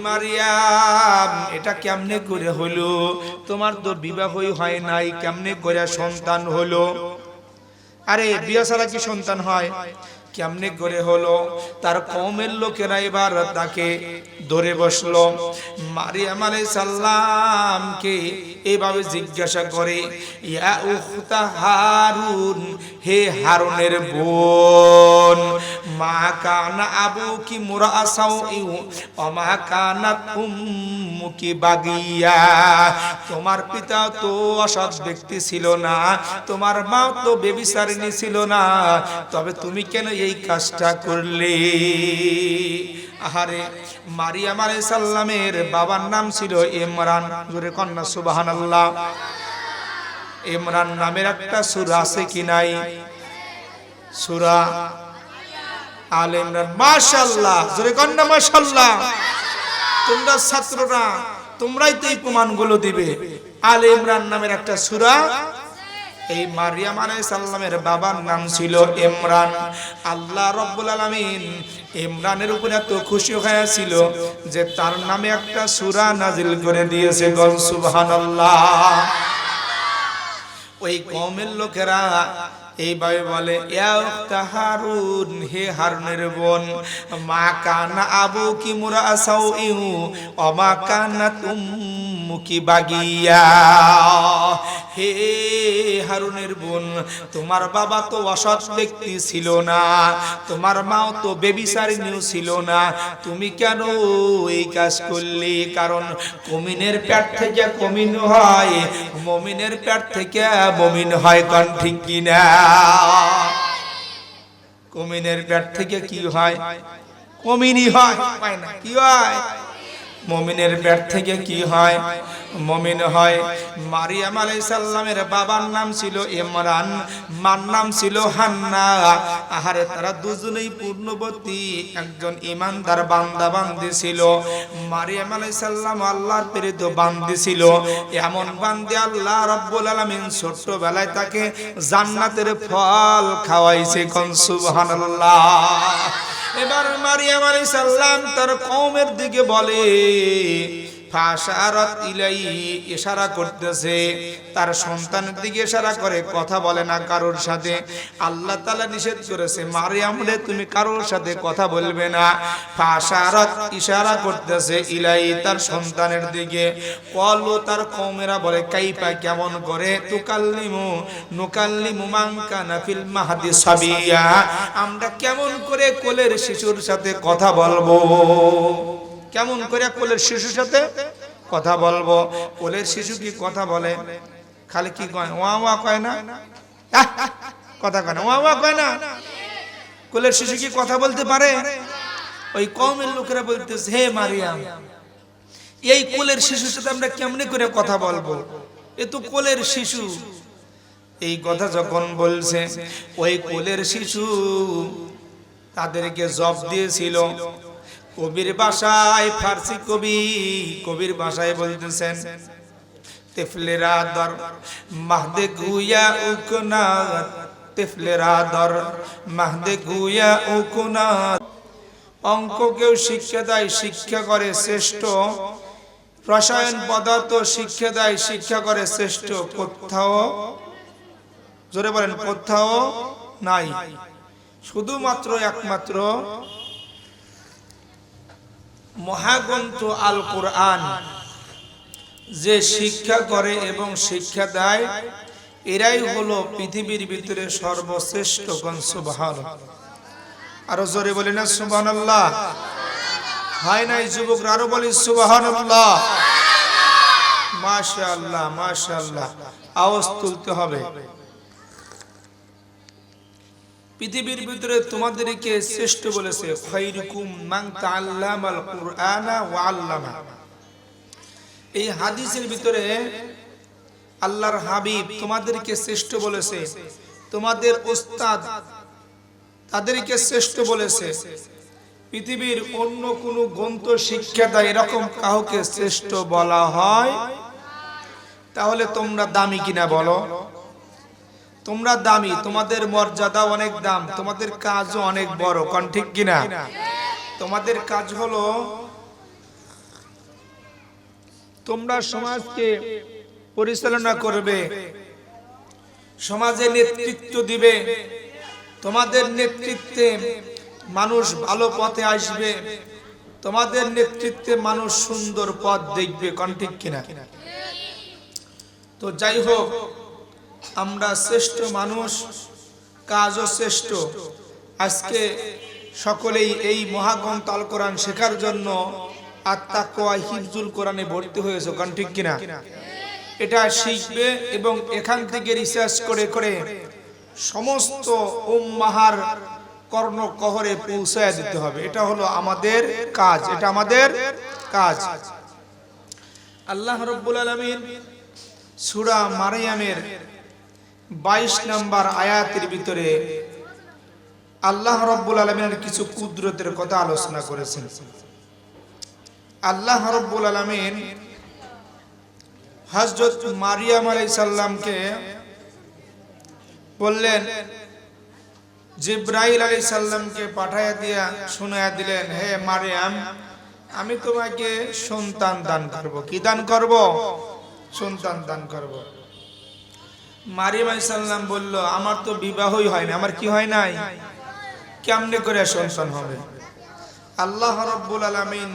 মারিয়াম এটা কেমনে করে হলো, তোমার তো বিবাহই হয় নাই, কেমনে করে সন্তান হলো? আরে বিয়ে ছাড়া কি সন্তান হয়? কেমনে করে হলো? তার কওমের লোকেরা এবার তাকে ধরে বসলো। মারিয়াম আলাইহিস সালামকে এইভাবে জিজ্ঞাসা করে, ইয়া উখতা হারুন, হে হারুনের বোন, মা কানা আবুকি মুরাসাউ ওয়া মা কানাত উম্মুকি বাগিয়া, তোমার পিতা তো অসৎ ব্যক্তি ছিল না, তোমার মা তো ব্যভিচারিণী ছিল না, তবে তুমি কেন এই কাজটা করলে? আহারে, মারিয়াম আলাইহিস সালামের বাবার নাম ছিল ইমরান। জোরে কন্যা সুবহানাল্লাহ। ইমরান নামের একটা সূরা আছে কি নাই? সূরা আলে ইমরান। মাশাআল্লাহ, জোরে কন্যা মাশাআল্লাহ। তোমরা ছাত্ররা, তোমরাই তো এই প্রমাণগুলো দিবে। আলে ইমরান নামের একটা সূরা। এই মারিয়াম আলাইহিস সালামের বাবার নাম ছিল ইমরান। আল্লাহ রাব্বুল আলামিন ইমরানের উপর এত খুশি হয়েছিল যে তার নামে একটা সূরা নাজিল করে দিয়েছে। সুবহানাল্লাহ। ওই কওমের লোকেরা এইভাবে বলে, ইয়া উখতা হারুন, হে হারুনের বোন, মা কানা আবুকি মুরাসাউ ওয়া মা কানাত উম্মুকি বাগিয়া, হে হারুনের বোন, তোমার বাবা তো অসৎ ব্যক্তি ছিল না, তোমার মাও তো ব্যভিচারিণী ছিল না, তুমি কেন এই কাজ করলে? কারণ মুমিনের পেট থেকে মুমিন হয়, মুমিনের পেট থেকে মুমিন হয়। কোন ঠিক কিনা? মুমিনের পেট থেকে কি হয়? মুমিনই হয়, হয় না? কি হয়? মুমিনের পেট থেকে কি হয়? মুমিন হয়। মারিয়াম আলাইহিস সালামের বাবার নাম ছিল ইমরান, মার নাম ছিল হান্না। আহারে, তারা দুজনেই পূর্ণবতী একজন ঈমানদার বান্দা বান্দি ছিল। মারিয়াম আলাইহিস সালাম আল্লাহর প্রেরিত বান্দি ছিল। এমন বান্দি আল্লাহ রাব্বুল আলামিন ছোটবেলায় তাকে জান্নাতের ফল খাওয়াইছে। কোন সুবহানাল্লাহ। এবার মারিয়াম আলাইহিস সালাম তার কওমের দিকে বলে, ফাশারাত ইলাইহি, ইশারা করতেছে, তার সন্তানের দিকে ইশারা করে, কথা বলে না কারোর সাথে। আল্লাহ তাআলা নিষেধ করেছে, মারিয়াম রে তুমি কারোর সাথে কথা বলবে না। ফাশারাত, ইশারা করতেছে, ইলাইহি, তার সন্তানের দিকে। কলু, তার কওমেরা বলে, কাইফা, কেমন করে, নুকাল্লিমু মান কানা ফিল মাহদি সাবিয়া, আমরা কেমন করে কোলের শিশুর সাথে কথা বলবো? কেমন করে কোলের শিশুর সাথে কথা বলবো? কোলের শিশু কি কথা বলে? খালি কি কয়? ওয়া ওয়া কয় না? কথা কয় না, ওয়া ওয়া কয় না? কোলের শিশু কি কথা বলতে পারে? ওই কওমের লোকেরা বলতেছে, হে মারিয়াম, এই কোলের শিশুর সাথে আমরা কেমনে করে কথা বলবো? এ তো কোলের শিশু। এই কথা যখন বলছে, ওই কোলের শিশু তাদেরকে জবাব দিয়েছিল কবির ভাষায়, ফার্সি কবির ভাষায় বলতেছেন, তিফলেরা দর মাহদে গুয়া উকনাত, তিফলেরা দর মাহদে গুয়া উকনাত। অঙ্ক কেউ শিক্ষা দেয়, শিক্ষা করে শ্রেষ্ঠ। রসায়ন পদার্থ শিক্ষা দেয়, শিক্ষা করে শ্রেষ্ঠ। কোথাও, জোরে বলেন, কোথাও নাই। শুধুমাত্র একমাত্র মহাগ্রন্থ আল কোরআন যে শিক্ষা করে এবং শিক্ষা দেয়, এরাই হলো পৃথিবীর ভিতরে সর্বশ্রেষ্ঠ। কোন সুবহানাল্লাহ। আরো জোরে বলি না সুবহানাল্লাহ? হয় নাই যুবকরা? আরো বলি সুবহানাল্লাহ। মাশাআল্লাহ, মাশাআল্লাহ, আওয়াজ তুলতে হবে। পৃথিবীর ভিতরে তোমাদেরকে শ্রেষ্ঠ বলেছে, খায়রুকুম মান তাআল্লামাল কুরআনা ওয়া আল্লামা। এই হাদিসের ভিতরে আল্লাহর হাবিব তোমাদেরকে শ্রেষ্ঠ বলেছে, তোমাদের ওস্তাদ তাদেরকে শ্রেষ্ঠ বলেছে। পৃথিবীর অন্য কোন গ্রন্থ শিক্ষা দেয় এরকম কাউকে শ্রেষ্ঠ বলা হয়? তাহলে তোমরা দামি কিনা বলো? তোমরা দামি, তোমাদের মর্যাদা অনেক দাম, তোমাদের কাজও অনেক বড়। কোন ঠিক কিনা? তোমাদের কাজ হলো তোমরা সমাজকে পরিচালনা করবে, সমাজে নেতৃত্ব দিবে, তোমাদের নেতৃত্বে মানুষ ভালো পথে আসবে, তোমাদের নেতৃত্বে মানুষ সুন্দর পথ দেখবে। কোন ঠিক কিনা? তো যাই হোক, আমরা শ্রেষ্ঠ মানুষ, কাজও শ্রেষ্ঠ। আজকে সকলেই এই মহাগ্রন্থ আল কোরআন শেখার জন্য আত-তাকওয়া হিফজুল কোরআনে ভর্তি হয়েছে। কোন ঠিক কিনা? এটা শিখবে এবং এখান থেকে রিসার্চ করে করে সমস্ত উম্মাহার কর্ণকহরে পৌঁছায় দিতে হবে। এটা হলো আমাদের কাজ, এটা আমাদের কাজ। আল্লাহ রাব্বুল আলামিন সূরা মারইয়ামের 22 নম্বর আয়াতের ভিতরে আল্লাহ রাব্বুল আলামিনের কিছু কুদরতের কথা আলোচনা করেছেন। আল্লাহ রাব্বুল আলামিন হযরত মারিয়াম আলাইহিস সালামকে বললেন, জিবরাইল আলাইহিস সালামকে পাঠায়া দিয়া শোনায়া দিলেন, হে মারিয়াম, আমি তোমাকে সন্তান দান করব। কি দান করব? সন্তান দান করব। মারিয়াম আলাইহিস সালাম বলল, আমার তো বিবাহই হয় না। আমার কি হয় নাই? কেমনে করে সন্তান হবে? আল্লাহ রাব্বুল আলামিন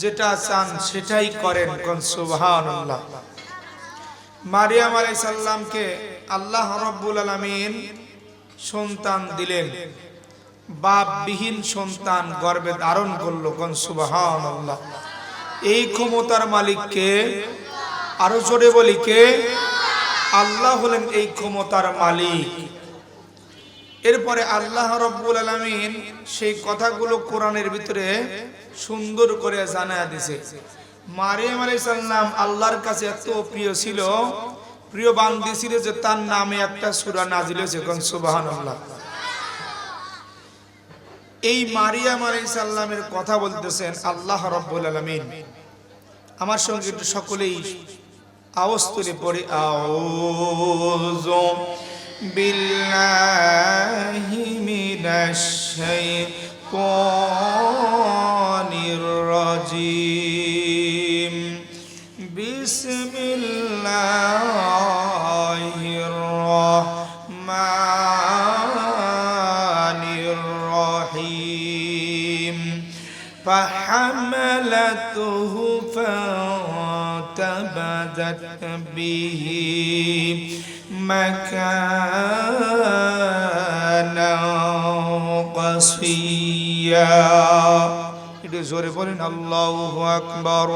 যেটা চান সেটাই করেন। কোন সুবহানাল্লাহ। মারিয়াম আলাইহিস সালামকে আল্লাহ রাব্বুল আলামিন সন্তান দিলেন, বাপবিহীন সন্তান গর্ভে ধারণ করলো। কোন সুবহানাল্লাহ। এই ক্ষমতার মালিক কে? আরো জোরে বলি কে? আল্লাহ হলেন এই ক্ষমতার মালিক। এরপরে আল্লাহ রাব্বুল আলামিন সেই কথাগুলো কোরআনের ভিতরে সুন্দর করে জানায়া দিয়েছে। মারিয়াম আলাইহিস সালাম আল্লাহর কাছে এত প্রিয় ছিল, প্রিয় বান্দি ছিল যে তার নামে একটা সূরা নাজিল হয়েছে। কোন সুবহানাল্লাহ। এই মারিয়াম আলাইহিস সালামের কথা বলতেছেন আল্লাহ রাব্বুল আলামিন। আমার সঙ্গে একটু সকলেই আওয়াজ তুলে পড়ি, আউযু বিল্লাহি মিনাশ শাইতানির রাজিম, বিসমিল্লাহির রাহমানির রহিম। ফাহামালাতুহু ফাতাবাদাত বিহি মাকানা কাসিয়া। একটু জোরে বলেন আল্লাহু আকবার।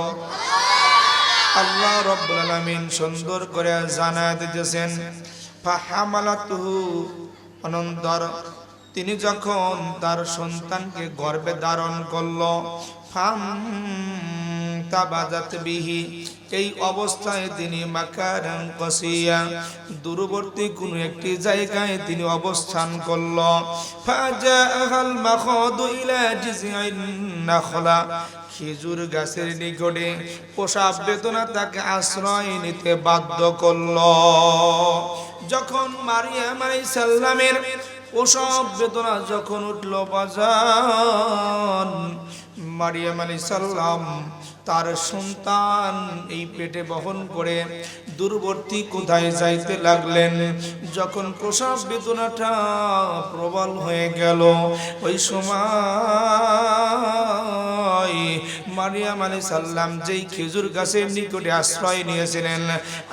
আল্লাহ রাব্বুল আলামিন সুন্দর করে জানায় দিতেছেন, ফাহামালাতুহু, অনন্তর তিনি যখন তার সন্তানকে গর্ভে ধারণ করল, ফাতাবাদাত বিহি, এই অবস্থায় তিনি মাকারান কাসিয়া, দূরবর্তী কোনো একটি জায়গায় তিনি অবস্থান করল। ফাজাআল মাখাদু ইলা জিযইন নাখলা, খেজুর গাছের নিকটে প্রসব বেদনা তাকে আশ্রয় নিতে বাধ্য করল। যখন মারিয়াম আলাইহিস সালামের প্রসব বেদনা যখন উঠল বাজান, মারিয়াম আলাইহিস সালাম তার সন্তান এই পেটে বহন করে দূরবর্তী কোথায় যাইতে লাগলেন। যখন প্রসব বেদনাটা প্রবল হয়ে গেল, ওই সময় মারিয়াম আলাইহিস সালাম যেই খেজুর গাছের নিকটে আশ্রয় নিয়েছিলেন,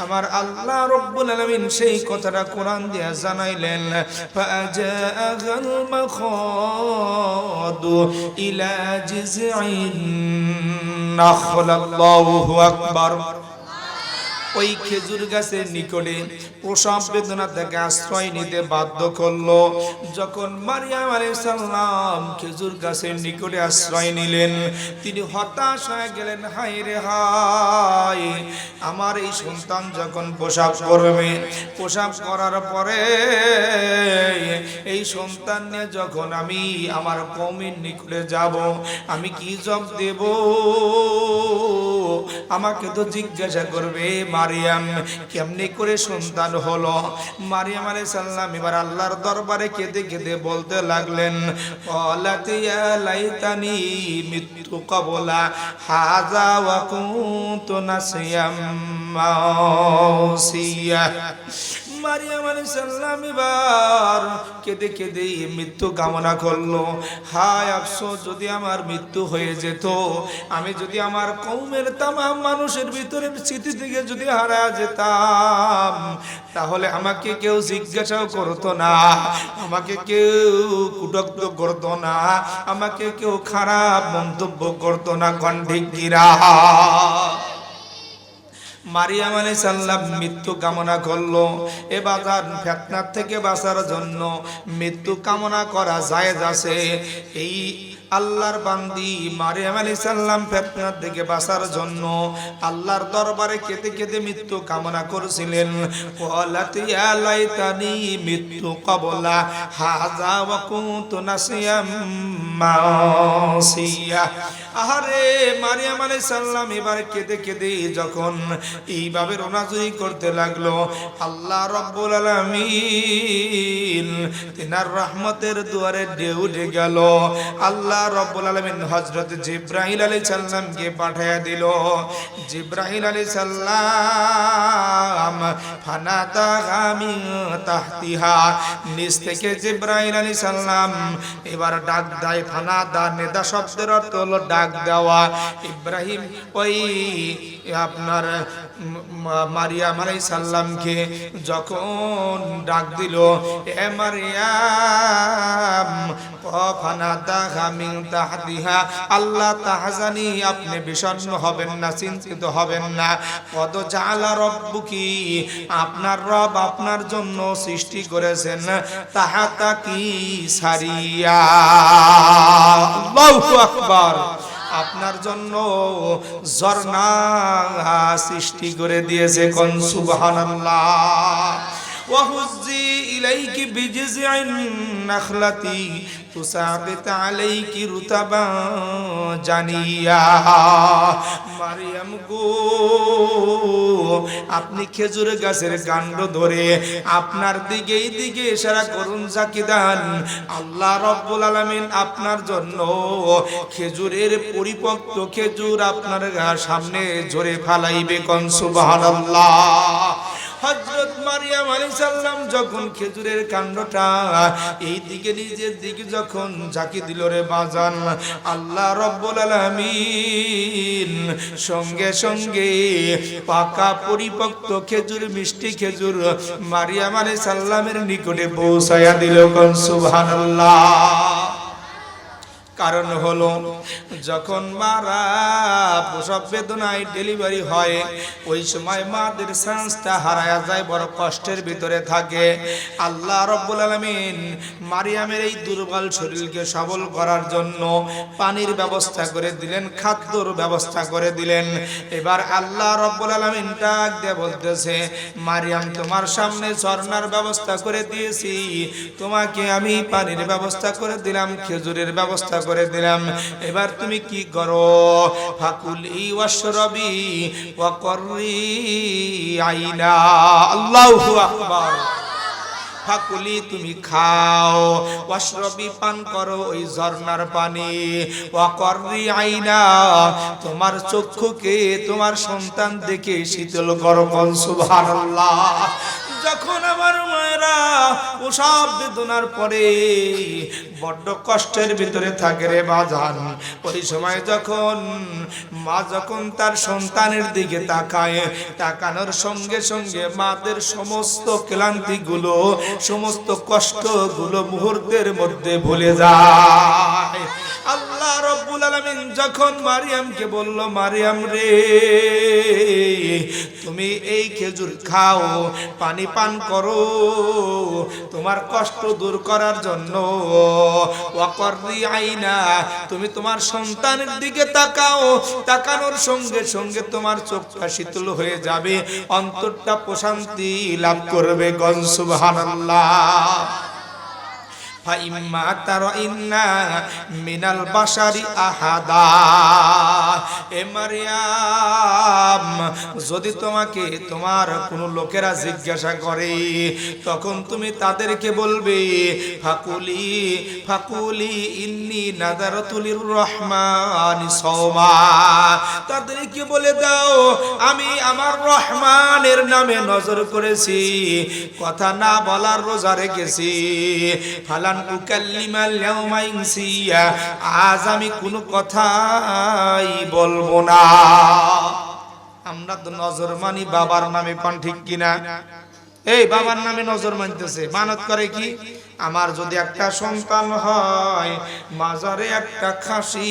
আমার আল্লাহ রাব্বুল আলামিন সেই কথাটা কোরআন দিয়ে জানাইলেন, ফাজাআল মাখাদু ইলা জিযইন নাখলা। আল্লাহু আকবার। ওই খেজুর গাছের নিকটে প্রসব বেদনা থেকে আশ্রয় নিতে বাধ্য করলো। যখন মারিয়াম আলাইহিস সালাম খেজুর গাছের নিকটে আশ্রয় নিলেন, তিনি হতাশ হয়ে গেলেন, হায় রে হায়, আমার এই সন্তান যখন প্রসব করবে, প্রসব করার পরে এই সন্তান নিয়ে যখন আমি আমার কওমের নিকটে যাব, আমি কি জবাব দেব? আমাকে তো জিজ্ঞাসা করবে মারিয়াম কেমনে করে সন্তান হলো। মারিয়াম আলাইহিস সালাম এবার আল্লাহর দরবারে কেঁদে কেঁদে বলতে লাগলেন, ক্বালাত ইয়া লাইতানি মিতু ক্বাবলা হাযা ওয়া কুনতু নাসিয়াম মানসিয়া। মারিয়াম আলাইহিস সালাম এবার কেঁদে কেঁদে মৃত্যু কামনা করলো। হায় আফসোস, যদি আমার মৃত্যু হয়ে যেত, আমি যদি আমার কওমের তামাম মানুষের ভিতরের স্মৃতি থেকে যদি হারা যেতাম, তাহলে আমাকে কেউ জিজ্ঞাসাও করতো না, আমাকে কেউ কুটক্ত করতো না, আমাকে কেউ খারাপ মন্তব্য করতো না। কণ্ঠিকিরা মারিয়াম আলাইহিস সালাম মৃত্যু কামনা করলো। এ বাজার ফিতনার থেকে বাঁচার জন্য মৃত্যু কামনা করা জায়েজ আছে। এই আল্লাহর বান্দি মারিয়াম আলাইহিস সালাম ফিতনার থেকে বাঁচার জন্য আল্লাহর দরবারে কেঁদে কেঁদে মৃত্যু কামনা করেছিলেন। ক্বালাত ইয়া লাইতানি মিতু ক্বাবলা হাযা ওয়া কুনতু নাসিয়াম মানসিয়া। আহারে মারিয়াম আলাইহিস সালাম এবার কেঁদে কেঁদে যখন এইভাবে রোনাজুরি করতে লাগলো, আল্লাহ রাব্বুল আলামিন তিনার রহমতের দুয়ারে ঢেউ উঠে গেল। আল্লাহ রাব্বুল আলামিন হযরত জিবরাইল আলাইহিস সালামকে পাঠিয়ে দিল। জিবরাইল আলাইহিস সালাম ফানাতা মিন তাহতিহা, নিচ থেকে জিবরাইল আলাইহিস সালাম এবার ডাক দেয়। ফানাদা নেদা শব্দের অর্থ হলো ডাক দেওয়া। ইব্রাহিম ওই আপনার মারিয়াম আলাইহিস সালামকে যখন ডাক দিল, এ মারিয়াম ফানাদাহা মিন তাহতিহা, আল্লাহ তাহজানি, আপনি বিষণ্ণ হবেন না, চিন্তিত হবেন না। কদ জাআলা রাব্বুকি, আপনার রব আপনার জন্য সৃষ্টি করেছেন তাহাতাকি সারিয়া। আল্লাহু আকবার। আপনার জন্য ঝর্ণা সৃষ্টি করে দিয়েছে। কোন সুবহানাল্লাহ। ওয়াহুজ্জি ইলাইকি বিজিযিন নাখলাতি তুসাবিত আলাইকি রুতাবান জানিয়া। মারিয়াম গো, আপনি খেজুর গাছের কাণ্ড ধরে আপনার দিকে ইশারা করুন, জাকিদান আল্লাহ রাব্বুল আলামিন আপনার জন্য খেজুরের পরিপক্ত খেজুর আপনার সামনে ঝরে ফালাইবে। কোন সুবহানাল্লাহ। হযরত মারিয়াম আলাইহিস সালাম যখন খেজুরের কাণ্ডটা এই দিকে নিজের দিকে যখন ঝাঁকি দিল রে বাজান, আল্লাহ রাব্বুল আলামিন সঙ্গে সঙ্গে পাকা পরিপক্ত খেজুর, মিষ্টি খেজুর মারিয়াম আলাইহিস সালামের নিকটে পৌঁছায়া দিল। কোন সুবহানাল্লাহ। কারণ হলো যখন মারা প্রসব বেদনায় ডেলিভারি হয়, ওই সময় মাদের সেন্সটা হারায়া যায়, বড় কষ্টের ভিতরে থাকে। আল্লাহ রাব্বুল আলামিন মারিয়ামের এই দুর্বল শরীরকে সবল করার জন্য পানির ব্যবস্থা করে দিলেন, খাদ্যর ব্যবস্থা করে দিলেন। এবার আল্লাহ রাব্বুল আলামিন ডাক দিয়ে বলতেছে, মারিয়াম তোমার সামনে ঝর্ণার ব্যবস্থা করে দিয়েছি, তোমাকে আমি পানির ব্যবস্থা করে দিলাম, খেজুরের ব্যবস্থা করে দিলাম। এবার তুমি কি করো? ফাকুলি ওয়াশরাবি ওয়া কররি আইনা। আল্লাহু আকবার। ফাকুলি তুমি খাও, ওয়াশরাবি পান করো ওই ঝর্ণার পানি, ওয়া কররি আইনা তোমার চক্ষুকে তোমার সন্তান দেখে শীতল করো। কোন সুবহানাল্লাহ। যখন আমার মায়েরা প্রসব বেদনার পরে বড্ড কষ্টের ভিতরে থাকে রে বাজান, ওই সময় যখন মা যখন তার সন্তানের দিকে তাকায়, তাকানোর সঙ্গে সঙ্গে মাদের সমস্ত ক্লান্তিগুলো, সমস্ত কষ্টগুলো মুহূর্তের মধ্যে ভুলে যায়। আল্লাহ রাব্বুল আলামিন যখন মারিয়ামকে বলল, মারিয়াম রে তুমি এই খেজুর খাও, পানি পান করো তোমার কষ্ট দূর করার জন্য, ওয়াকরি আইনা তুমি তোমার সন্তানের দিকে তাকাও, তাকানোর সঙ্গে সঙ্গে তোমার চোখটা শীতল হয়ে যাবে, অন্তরটা প্রশান্তি লাভ করবে। গণ সুবহানাল্লাহ। ফাইম্মা তারাইন্না মিনাল বাশারি আহাদা, এ মারইয়াম যদি তোমাকে তোমার কোন লোকেরা জিজ্ঞাসা করে তখন তুমি তাদেরকে বলবে ফাকুলি ফাকুলি ইন্নী নাযারাতু লির-রহমানি সাওমা, তাদেরকে বলে দাও আমি আমার রহমানের নামে নজর করেছি, কথা না বলার রোজা রেখেছি। ফালান উকাল্লিমাল ইয়াওমা ইনসিয়া, আজ আমি কোনো কথাই বলবো না। আমরা তো নজর মানি বাবার নামে, কোন ঠিক কিনা? এই বাবার নামে নজর মানতেছে, মানত করে কি আমার যদি একটা সন্তান হয় মাজারে একটা খাসি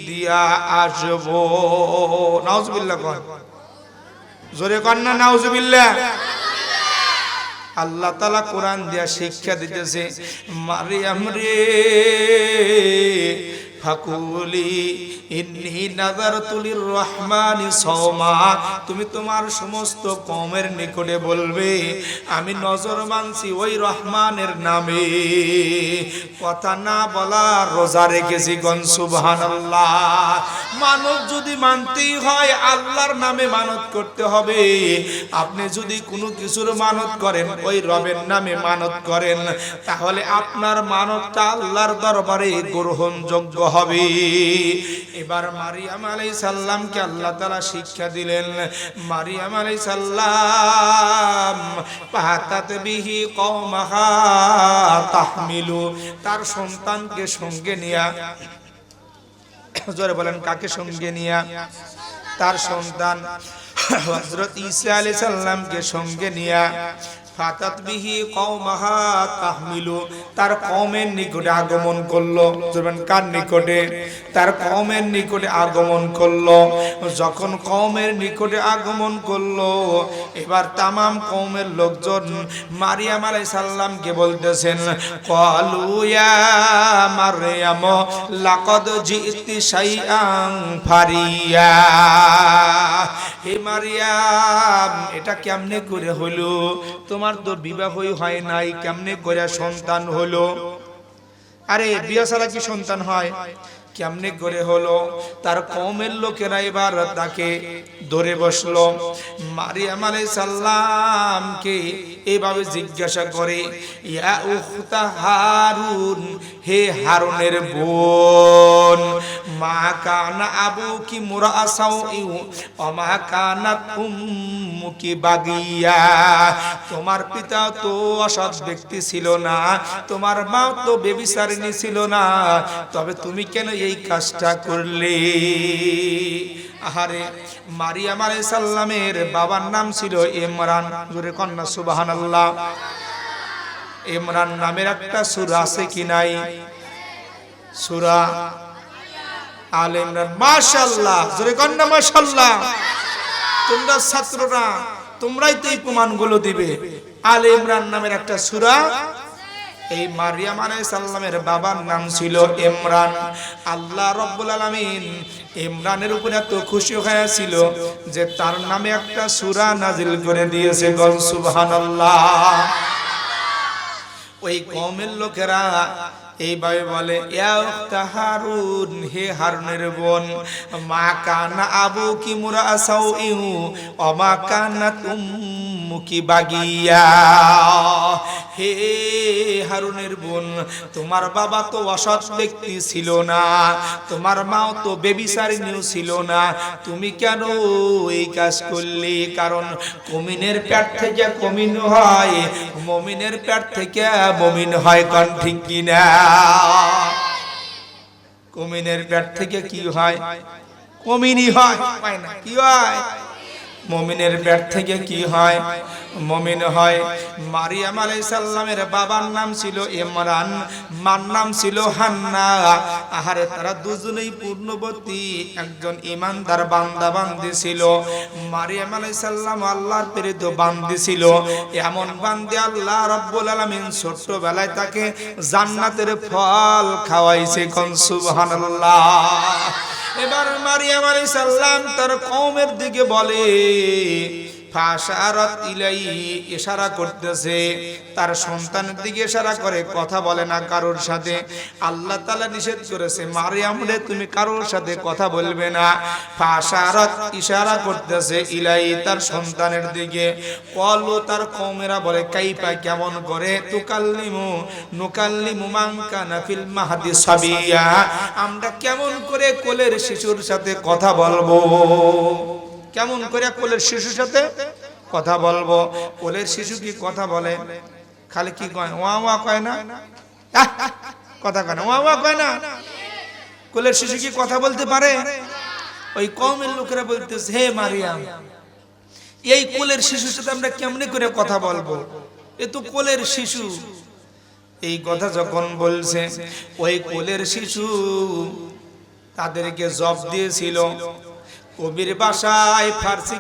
দিয়া আসবো। নাউজুবিল্লাহ কোন, জোরে কোন না নাউজুবিল্লাহ। আল্লাহ তাআলা কোরআন দিয়া শিক্ষা দিতেছে, মারইয়াম রে ফাকুলি ইন্নী নাযারতু লির-রহমানি সাওমা, তুমি তোমার সমস্ত কওমের নিকটে বলবে আমি নজর মানছি ওই রহমানের নামে, কথা না বলা রোজা রেখেছি। গণ সুবহানাল্লাহ। মানত যদি মানতেই হয় আল্লাহর নামে মানত করতে হবে। আপনি যদি কোনো কিছুর মানত করেন ওই রবের নামে মানত করেন তাহলে আপনার মানতটা আল্লাহর দরবারে গ্রহণযোগ্য হবে। এবার মারিয়াম আলাইহিস সালামকে আল্লাহ তাআলা শিক্ষা দিলেন। মারিয়াম আলাইহিস সালাম পাহাতাত বিহি কওমাহা তাহমিলু, তার সন্তানকে সঙ্গে নিয়া, জোরে বলেন কাকে সঙ্গে নিয়া? তার সন্তান হযরত ঈসা আলাইহিস সালামকে সঙ্গে নিয়া ফাতাত বিহি কওমাহা তাহমিলু, তার কওমের নিকটে আগমন করলো। বলবেন কার নিকটে? তার কওমের নিকটে আগমন করলো। যখন কওমের নিকটে আগমন করলো এবার তামাম কওমের লোকজন মারিয়াম আলাইহিস সালামকে বলতেছেন ক্বালু ইয়া মারইয়াম লাকাদ জিতি শাইআন ফারিয়া, হে মারিয়াম এটা কেমনে করে হলো? তোমার তো বিবাহই হয় নাই, কেমনে করে সন্তান হলো? আরে বিয়ে ছাড়া কি সন্তান হয়? কেমনে করে হলো? তার কওমের লোকেরা এবার তাকে ধরে বসলো। মারিয়াম আলাইহিস সালামকে এভাবে জিজ্ঞাসা করে, ইয়া উখতা হারুন, হে হারুনের বোন, মা কানা আবুকি মুরাসাউ ওয়া মা কানাত উম্মুকি বাগিয়া, তোমার পিতা তো অসৎ ব্যক্তি ছিল না, তোমার মা তো ব্যভিচারিণী ছিল না, তবে তুমি কেন এই কাজটা করলে? আহারে, মারিয়াম আলাইহিস সালামের বাবার নাম ছিল ইমরান। জোরে কন্যা সুবহানাল্লাহ। ইমরান নামের একটা সূরা আছে কি নাই? সূরা আলে ইমরান। মাশাআল্লাহ, জোরে কন্যা মাশাআল্লাহ। তোমরা ছাত্ররা তোমরাই তো এই প্রমাণগুলো দিবে। আলে ইমরান নামের একটা সূরা। এই মারিয়াম আলাইহিস সালামের বাবার নাম ছিল ইমরান। আল্লাহ রাব্বুল আলামিন ইমরানের উপরে এত খুশি হয়েছিল যে তার নামে একটা সূরা নাজিল করে দিয়েছে। গণ সুবহানাল্লাহ। ওই কওমের লোকেরা এইভাবে বলে, ইয়া উখতা হারুন, হে হারুনের বোন, মা কানা আবুকি মুরাসাউ ওয়া মা কানাত উম্মুকি বাগিয়া, হে হারুনের বোন তোমার বাবা তো অসৎ ব্যক্তি ছিল না, তোমার মাও তো ব্যভিচারিণী ছিল না, তুমি কেন এই কাজ করলে? কারণ মুমিনের পেট থেকে মুমিন হয়, মুমিনের পেট থেকে মুমিন হয়। কোন ঠিক কিনা? মুমিনের পেট থেকে কি হয়? মুমিনই হয়, হয় না? কি হয়? মুমিনের পেট থেকে কি হয়? মুমিন হয়। মারিয়াম আলাইহিস সালামের বাবার নাম ছিল ইমরান, মার নাম ছিল হান্না। আহারে, তারা দুজনেই পূর্ণবতী একজন ঈমানদার বান্দা বান্দি ছিল। মারিয়াম আলাইহিস সালাম আল্লাহর প্রেরিত বান্দি ছিল। এমন বান্দি আল্লাহ রাব্বুল আলামিন ছোট্টবেলায় তাকে জান্নাতের ফল খাওয়াইছে। কোন সুবহানাল্লাহ। এবার মারিয়াম আলাইহিস সালাম তার কওমের দিকে বলে, ফাশারাত ইলাইহি ইশারা করতেছে, তার সন্তানের দিকে ইশারা করে, কথা বলে না কারোর সাথে। আল্লাহ তাআলা নিষেধ করেছে, মারইয়াম রে তুমি কারোর সাথে কথা বলবে না। ফাশারাত ইশারা করতেছে ইলাইহি তার সন্তানের দিকে। কলু তার কওমেরা বলে, কাইফা কেমন করে, নুকাল্লিমু মান কানা ফিল মাহদি সাবিয়া, আমরা কেমন করে কোলের শিশুর সাথে কথা বলবো, কেমন করে কোলের শিশুর সাথে কথা বলবো। কোলের শিশু কি কথা বলে? খালি কি কয়, ওয়া ওয়া কয় না, কথা কয় না, ওয়া ওয়া কয় না। কোলের শিশু কি কথা বলতে পারে? ওই কওমের লোকেরা বলতেছে, হে মারিয়াম, এই কোলের শিশুর সাথে আমরা কেমনে করে কথা বলবো, এ তো কোলের শিশু। এই কথা যখন বলছে, ওই কোলের শিশু তাদেরকে জব দিয়েছিল কবির ভাষায়, ফার্সি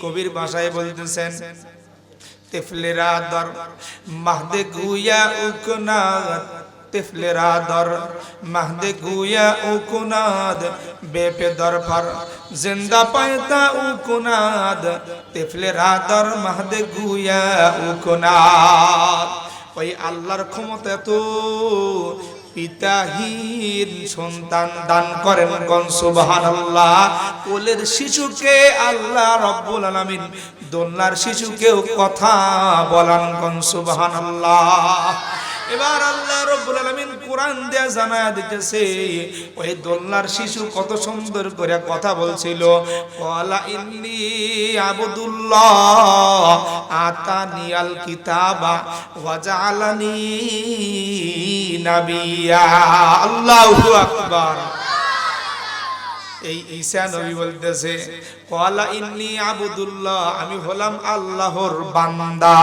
কবির ভাষায় বলতেছেন, তিফলেরা দর মাহদে গুয়া উকনাদ, তিফলেরা দর মাহদে গুয়া উকনাদ, বেপে দর ফর জিন্দা পায়তা উকনাদ, তিফলেরা দর মাহদে গুয়া উকনাদ। ওই আল্লাহর ক্ষমতা তো পিতাহীন সন্তান দান করেন, কোন সুবহানাল্লাহ। কোলের শিশুকে আল্লাহ রাব্বুল আলামিন দোলনার শিশুকেও কথা বলান, কোন সুবহানাল্লাহ। এবার আল্লাহ রাব্বুল আলামিন কোরআন দিয়ে জানায়া দিতেছে, ওই দোলনার শিশু কত সুন্দর করে কথা বলছিল। ওয়ালা ইন্নী আবদুল্লাহ আতানিয়াল কিতাবা ওয়া জাআলানি নাবিয়্যা। আল্লাহু আকবার। এই ঈসা নবী বলতেছে, ওয়ালা ইন্নী আবদুল্লাহ, আমি হলাম আল্লাহর বান্দা।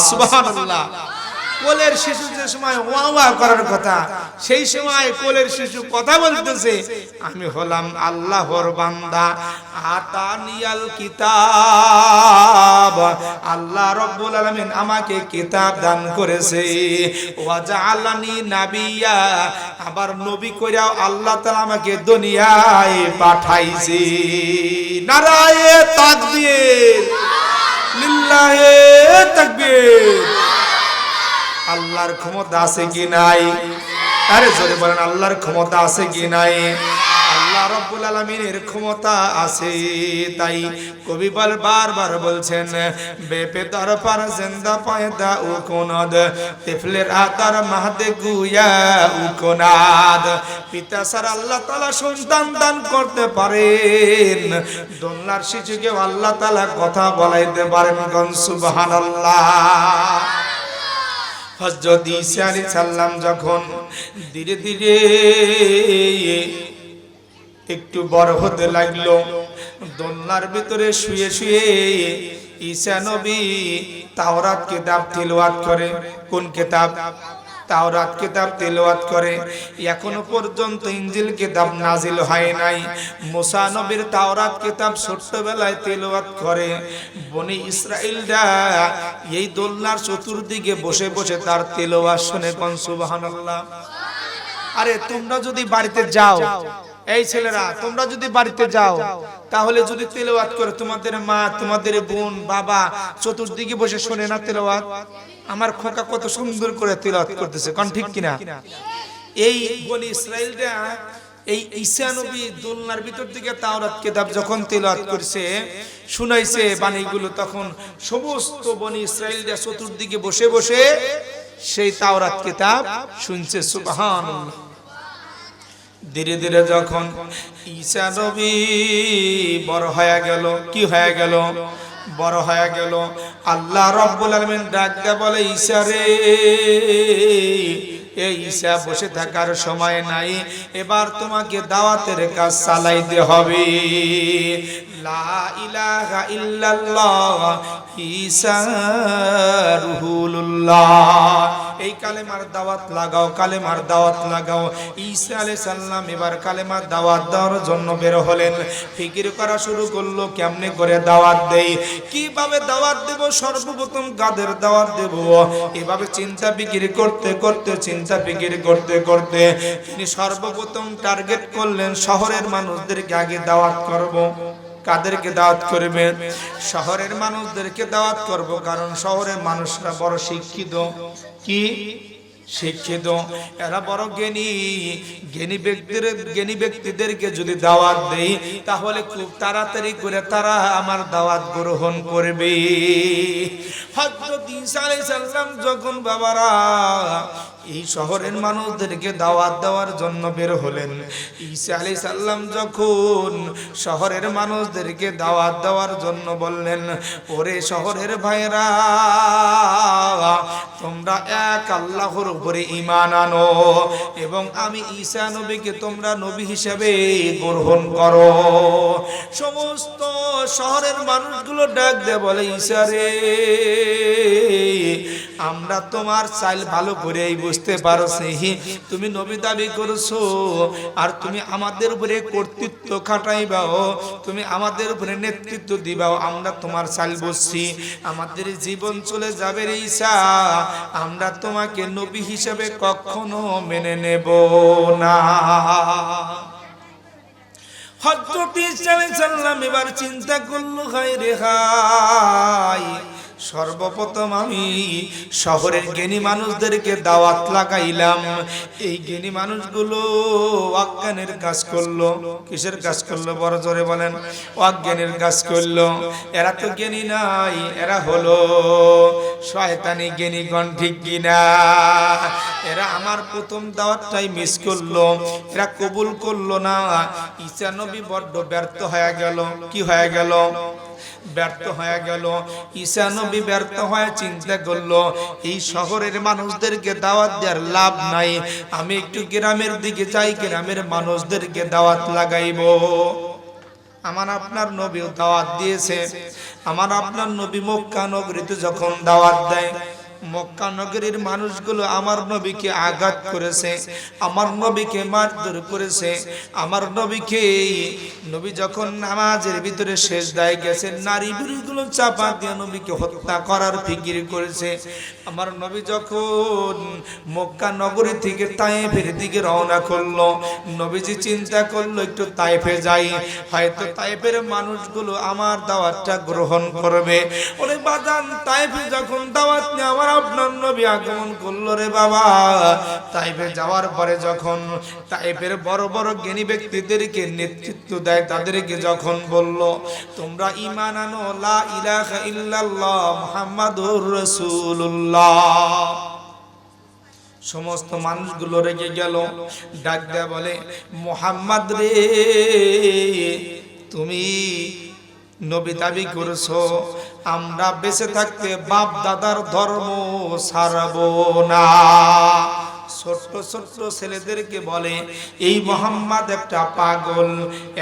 সুবহানাল্লাহ। কোলের শিশু যে সময় ওয়া ওয়া করার কথা, সেই সময় কোলের শিশু কথা বলতেছে, আমি হলাম আল্লাহর বান্দা। আতানিয়াল কিতাব, আল্লাহ রাব্বুল আলামিন আমাকে কিতাব দান করেছে। ওয়া জাআলানি নাবিয়্যা, আবার নবী কইরাও আল্লাহ তাআলা আমাকে দুনিয়ায় পাঠাইছে। নারায়ে তাকবীর, লিল্লাহি তাকবীর। আল্লাহর ক্ষমতা আছে কি নাই? আরে জোরে বলেন, আল্লাহর ক্ষমতা আছে কি নাই? আল্লাহ রাব্বুল আলামিনের ক্ষমতা আছে। তাই কবি বারবার বলছেন, বেপে দরফার জিন্দা পায়দা উকুনাদ, তিফলের আতার মাহদে গুয়া উকুনাদ। পিতা স্যার আল্লাহ তাআলা সন্তান দান করতে পারেন, দোলনার শিশুকে আল্লাহ তাআলা কথা বলাইতে পারেন, কোন সুবহানাল্লাহ। হযরত ঈসা আলাইহিস সালাম যখন ধীরে ধীরে একটু বড় হতে লাগলো, দোলনার ভিতরে শুয়ে শুয়ে ঈসা নবী তাওরাত কিতাব তিলাওয়াত করে। কোন কিতাব? তাওরাত কিতাব তিলাওয়াত করে। এখনো পর্যন্ত ইনজিল কিতাব নাজিল হয় নাই। মুসা নবীর তাওরাত কিতাব ছোট্টবেলায় তিলাওয়াত করে। বনি ইসরাইলরা এই দোলনার চতুর্দিকে বসে বসে তার তিলাওয়াত শুনে, কোন সুবহানাল্লাহ। আরে তোমরা যদি বাড়িতে যাও, এই ছেলেরা তোমরা যদি বাড়িতে যাও, তাহলে যদি তিলাওয়াত করে, তোমাদের মা, তোমাদের বোন, বাবা চতুর্দিকে বসে শুনে না তিলাওয়াত? আমার খোকা কত সুন্দর করে তিলাওয়াত করতেছে, কোন ঠিক কিনা? এই বনি ইসরাইলরা এই ঈসা নবী দোলনার ভিতর থেকে তাওরাত কিতাব যখন তিলাওয়াত করছে, শুনাইছে বাণীগুলো, তখন সমস্ত বনি ইসরাইলরা চতুর্দিকে বসে বসে সেই তাওরাত কিতাব শুনছে। সুবহানাল্লাহ। ধীরে ধীরে যখন ঈসা নবী বড় হয়ে গেল, কি হয়ে গেল? বড় হয়ে গেল। আল্লাহ রাব্বুল আলামিন ডাক দিয়ে বলে, ঈসা রে, এই ঈসা বসে থাকার সময় নাই, এবার তোমাকে দাওয়াতের কাজ চালাইতে হবে। লা ইলাহা ইল্লাল্লাহ ঈসা রুহুল্লাহ, এই কালেমার দাওয়াত লাগাও, কালেমার দাওয়াত লাগাও। ঈসা আলাইহিস সালাম এবার কালেমার দাওয়াত দেওয়ার জন্য বের হলেন। ফিকির করা শুরু করলো, কেমনে করে দাওয়াত দেই, কিভাবে দাওয়াত দেব, সর্বপ্রথম কাদের দাওয়াত দেব। এভাবে চিন্তা ফিকির করতে করতে তিনি সর্বপ্রথম টার্গেট করলেন, শহরের মানুষদেরকে আগে দাওয়াত করব। কাদেরকে দাওয়াত করবে? শহরের মানুষদেরকে দাওয়াত করব, কারণ শহরের মানুষরা বড় শিক্ষিত। কি শিক্ষিত? এরা বড় জ্ঞানী। জ্ঞানী ব্যক্তিদেরকে যদি দাওয়াত দেই, তাহলে খুব তাড়াতাড়ি করে তারা আমার দাওয়াত গ্রহণ করবে। হযরত ঈসা আলাইহিস সালাম যখন বাবারা এই শহরের মানুষদেরকে দাওয়াত দেওয়ার জন্য বের হলেন, ঈসা আলাইহিস সালাম যখন শহরের মানুষদেরকে দাওয়াত দেওয়ার জন্য বললেন, ওরে শহরের ভাইরা, তোমরা এক আল্লাহর উপরে ঈমান আনো এবং আমি ঈসা নবীকে তোমরা নবী হিসেবে গ্রহণ করো। সমস্ত শহরের মানুষগুলো ডাক দেয়, বলে ঈসা রে, আমরা তোমার চাইল ভালো করেই বুঝতে পারছি, তুমি নবী দাবি করছো আর তুমি আমাদের উপরে কর্তৃত্ব খাটাইবাও, তুমি আমাদের উপরে নেতৃত্ব দিবাও, আমরা তোমার চাইল বুঝছি, আমাদের জীবন চলে যাবে রে ঈসা, আমরা তোমাকে নবী হিসেবে কখনো মেনে নেব না। হযরত ঈসা আলাইহিস সালাম এবার চিন্তা করলো, হায় রে হায়, সর্বপ্রথম আমি শহরের জ্ঞানী মানুষদেরকে দাওয়াত লাগাইলাম, এই জ্ঞানী মানুষগুলো অজ্ঞানের কাজ করলো। কিসের কাজ করলো? বড় জোরে বলেন। অজ্ঞানের কাজ করলো। এরা তো জ্ঞানী নাই, এরা হলো শয়তানি জ্ঞানীগণ, ঠিক কিনা? এরা আমার প্রথম দাওয়াতটাই মিস করলো, এরা কবুল করলো না। ঈসা নবী বড্ড ব্যর্থ হয়ে গেল। কি হয়ে গেল? ব্যর্থ হয়ে গেল। ঈসা নবী ব্যর্থ হয়ে চিন্তা করলো, এই শহরের মানুষদেরকে দাওয়াত দেওয়ার লাভ নাই, আমি একটু গ্রামের দিকে যাই, গ্রামের মানুষদেরকে দাওয়াত লাগাইবো। আমার আপনার নবীও দাওয়াত দিয়েছে। আমার আপনার নবী মক্কা নগরীতে যখন দাওয়াত দেয়, মক্কা নগরীর মানুষগুলো আমার নবীকে আঘাত করেছে, আমার নবীকে মারধর করেছে, আমার নবীকে, নবী যখন নামাজের ভিতরে সিজদায় গেছে, নারী বুড়িগুলো চাপা দিয়ে নবীকে হত্যা করার ফিকির করেছে। আমার নবী যখন মক্কা নগরী থেকে তায়েফের দিকে রওনা করলো, নবীজি চিন্তা করলো একটু তায়েফে যাই, হয়তো তায়েফের মানুষগুলো আমার দাওয়াতটা গ্রহণ করবে। ওরে বাজান, তায়েফে যখন দাওয়াত নিয়ে আমার আপনার নবী আগমন করলো রে বাবা, তায়েফে যাওয়ার পরে যখন তায়েফের বড় বড় জ্ঞানী ব্যক্তিদেরকে নেতৃত্ব দেয়, তাদেরকে যখন বলল, তোমরা ঈমান আনো, লা ইলাহা ইল্লাল্লাহ মুহাম্মাদুর রাসূলুল্লাহ, সমস্ত মানুষগুলো রেগে গেল। ডাক দেয়া বলে, মুহাম্মদ রে, তুমি নবী দাবি করছো, আমরা বেঁচে থাকতে বাপ দাদার ধর্ম ছাড়বো না। ছোট্ট ছোট্ট ছেলেদেরকে বলে, এই মুহাম্মদ একটা পাগল,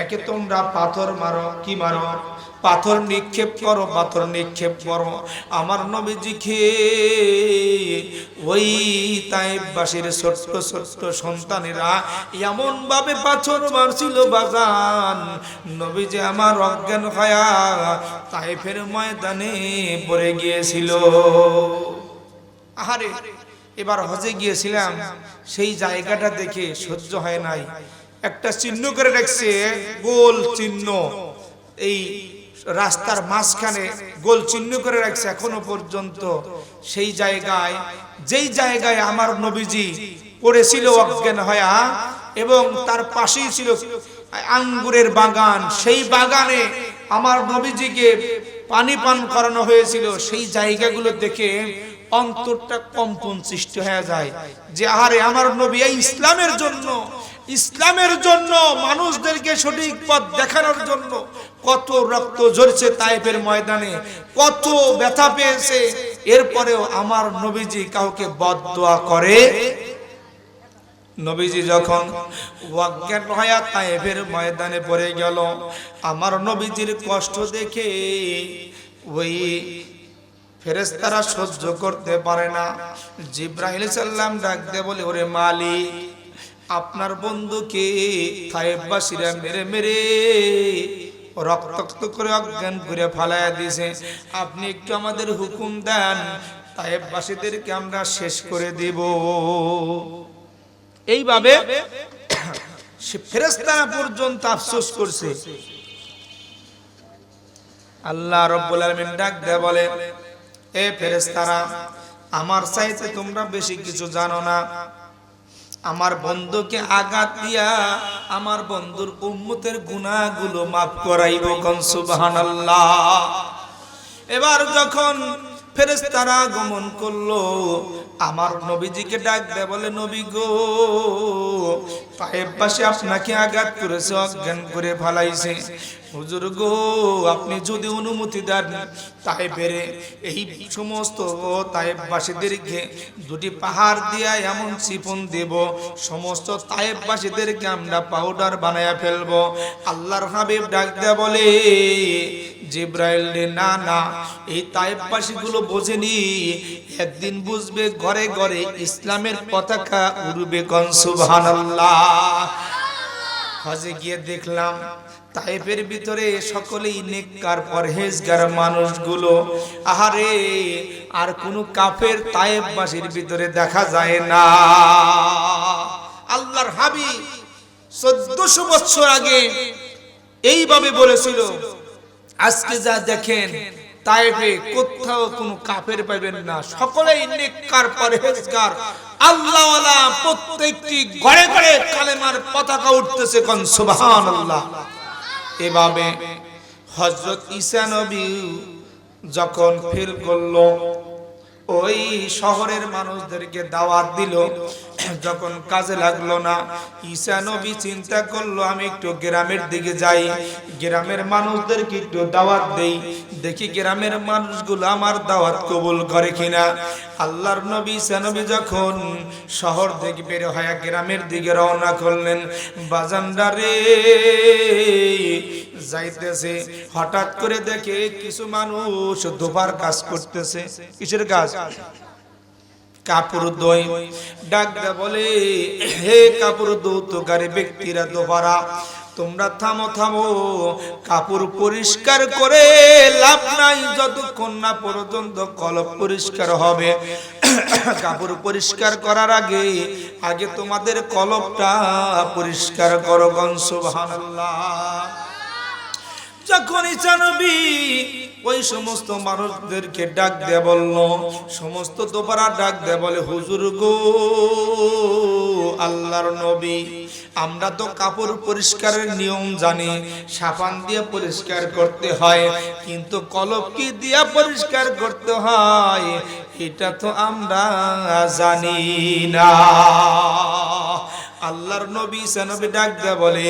একে তোমরা পাথর মারো। কি মারো? পাথর নিক্ষেপ করো, পাথর নিক্ষেপ করো। আমার নবীজিকে ওই তায়েফবাসীর ছোট্ট ছোট্ট সন্তানেরা এমন ভাবে পাথর মারছিল বাজান, নবীজি আমার অজ্ঞান হয়া তায়েফের ময়দানে পড়ে গিয়েছিল। আহারে, এবার হজে গিয়েছিলাম, সেই জায়গাটা দেখে সহ্য হয় নাই। একটা চিহ্ন করে রাখছে, গোল চিহ্ন, এই রাস্তার মাঝখানে গোল চিহ্ন করে রাখছে এখনো পর্যন্ত। সেই জায়গায়, যেই জায়গায় আমার নবীজি পড়েছিল অজ্ঞান হয়া, এবং তার পাশেই ছিল আঙ্গুরের বাগান, সেই বাগানে আমার নবীজিকে পানি পান করানো হয়েছিল। সেই জায়গাগুলো দেখে অন্তরটা কম্পন সৃষ্টি হয়ে যায় যে আরে আমার নবী এই ইসলামের জন্য মানুষদেরকে সঠিক পথ দেখানোর জন্য কত রক্ত ঝরছে তায়েফের ময়দানে, কত ব্যথা পেয়েছে, এরপরেও আমার নবীজি কাউকে বদদোয়া করে। নবীজি যখন অজ্ঞান হয়ে তায়েফের ময়দানে পড়ে গেল, আমার নবীজির কষ্ট দেখে ওই ফেরেশতারা সহ্য করতে পারে না। জিবরাইল সাল্লাম ডাক দিয়ে বলে, ওরে মালিক, আপনার বন্ধুকে তায়েফবাসীরা মেরে মেরে রক্তাক্ত করে অজ্ঞান করে ফালাইয়া দিয়েছে, আপনি একটু আমাদের হুকুম দেন, তায়েফবাসীদেরকে আমরা শেষ করে দিব। এইভাবে সে ফেরেশতারা পর্যন্ত আফসোস করছে। আল্লাহ রাব্বুল আলামিন ডাক দেয়া বলে, এ ফেরেশতারা, আমার চাইতে তোমরা বেশি কিছু জানো না। আমার বন্ধুকে আঘাত দিয়া আমার বন্ধুর উম্মতের গুনাহগুলো মাফ করাইব। কোন সুবহানাল্লাহ। এবার যখন ফেরেশতারা আগমন করলো, আমার নবীজিকে ডাক দেয়া বলে, নবী গো, তায়েফবাসী আপনাকে আঘাত করেছে, অজ্ঞান করে ফেলাইছে। হুজুর গো, আপনি যদি অনুমতি দেন, তায়েফের এই সমস্ত তায়েফবাসীদেরকে দুটি পাহাড় দিয়া এমন চিপন দেব, সমস্ত তায়েফবাসীদেরকে আমরা পাউডার বানায়া ফেলবো। আল্লাহর হাবিব ডাক দেয়া বলে, জিব্রাইল রে, না না, এই তায়েফবাসীগুলো বোঝেনি, একদিন বুঝবে, ঘরে ঘরে ইসলামের পতাকা উড়বে। কোন সুবহানাল্লাহ। হজে গিয়ে দেখলাম তায়েফের ভিতরে সকলেই নেককার পরহেজগার মানুষগুলো। আহারে, আর কোন কাফের তায়েফবাসীর ভিতরে দেখা যায় না। আল্লাহর হাবিব 1400 বছর আগে এইভাবে বলেছিল। আজকে যা দেখেন তায়েফে কোথাও কোনো কাফের পাবেন না, সকলেই নেককার পরহেজগার আল্লাহওয়ালা, প্রত্যেকটি ঘরে ঘরে কালেমার পতাকা উঠতেছে। কোন সুবহানাল্লাহ। এভাবে হযরত ঈসা নবী যখন ফিল করলো, ওই শহরের মানুষদেরকে দাওয়াত দিল, যখন কাজে লাগলো না, ঈসা নবী চিন্তা করলো, আমি একটু গ্রামের দিকে যাই, গ্রামের মানুষদেরকে একটু দাওয়াত দেই, দেখি গ্রামের মানুষগুলো আমার দাওয়াত কবুল করে কিনা। আল্লাহর নবী ঈসা নবী যখন শহর থেকে বের হয়ে গ্রামের দিকে রওনা করলেন, বাজানদারে যাইতেছে, হঠাৎ করে দেখে কিছু মানুষ ধোপার কাজ করতেছে। কিসের কাজ? কাপড় ধোয়। ডাক দে বলে, হে কাপড় ধৌতকারী ব্যক্তিরা, দোপারা, তোমরা থামো থামো, কাপড় পরিষ্কার করে লাভ নাই যতক্ষণ না পর্যন্ত কলব পরিষ্কার হবে। কাপড় পরিষ্কার করার আগে আগে তোমাদের কলবটা পরিষ্কার করো। কোন সুবহানাল্লাহ। যখন ঈসা নবী ওই সমস্ত মানুষদেরকে ডাক দিয়ে বলল, সমস্ত দোপারা ডাক দিয়ে বলে, হুজুর গো, আল্লাহর নবী, আমরা তো কাপড় পরিষ্কারের নিয়ম জানি, সাবান দিয়ে পরিষ্কার করতে হয়, কিন্তু কলব কি দিয়ে পরিষ্কার করতে হয় এটা তো আমরা জানি না। আল্লাহর নবী ঈসা নবী ডাক দেয়া বলে,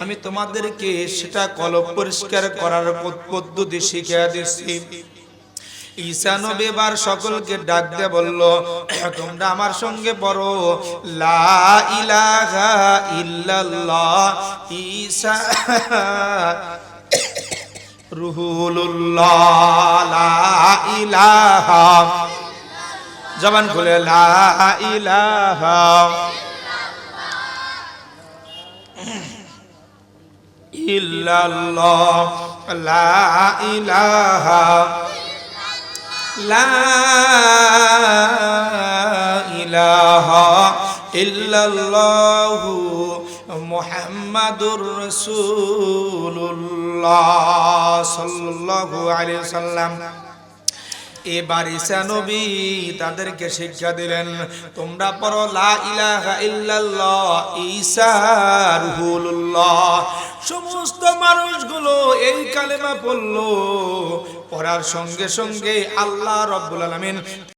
আমি তোমাদেরকে সেটা কলব পরিষ্কার করার পদ্ধতি শিখিয়ে দিচ্ছি। ঈসা নবী এবার সকলকে ডাক দিয়ে বলল, তোমরা আমার সঙ্গে পড়ো, লা ইলাহা ইল্লাল্লাহ ঈসা রুহুল্লাহ, লা ইলাহা, জবান খুলে, লা ইলাহা ইল্লাল্লাহ, লা ইলাহা, লা ইলাহা ইল্লাল্লাহু মুহাম্মাদুর রাসূলুল্লাহ সাল্লাল্লাহু আলাইহি ওয়াসাল্লাম। এবার ঈসা নবী তাদেরকে শিক্ষা দিলেন, তোমরা পড়ো, লা ইলাহা ইল্লাল্লাহ ঈসা রুহুল্লাহ। সমস্ত মানুষগুলো এই কালেমা পড়লো, পড়ার সঙ্গে সঙ্গে আল্লাহ রাব্বুল আলামিন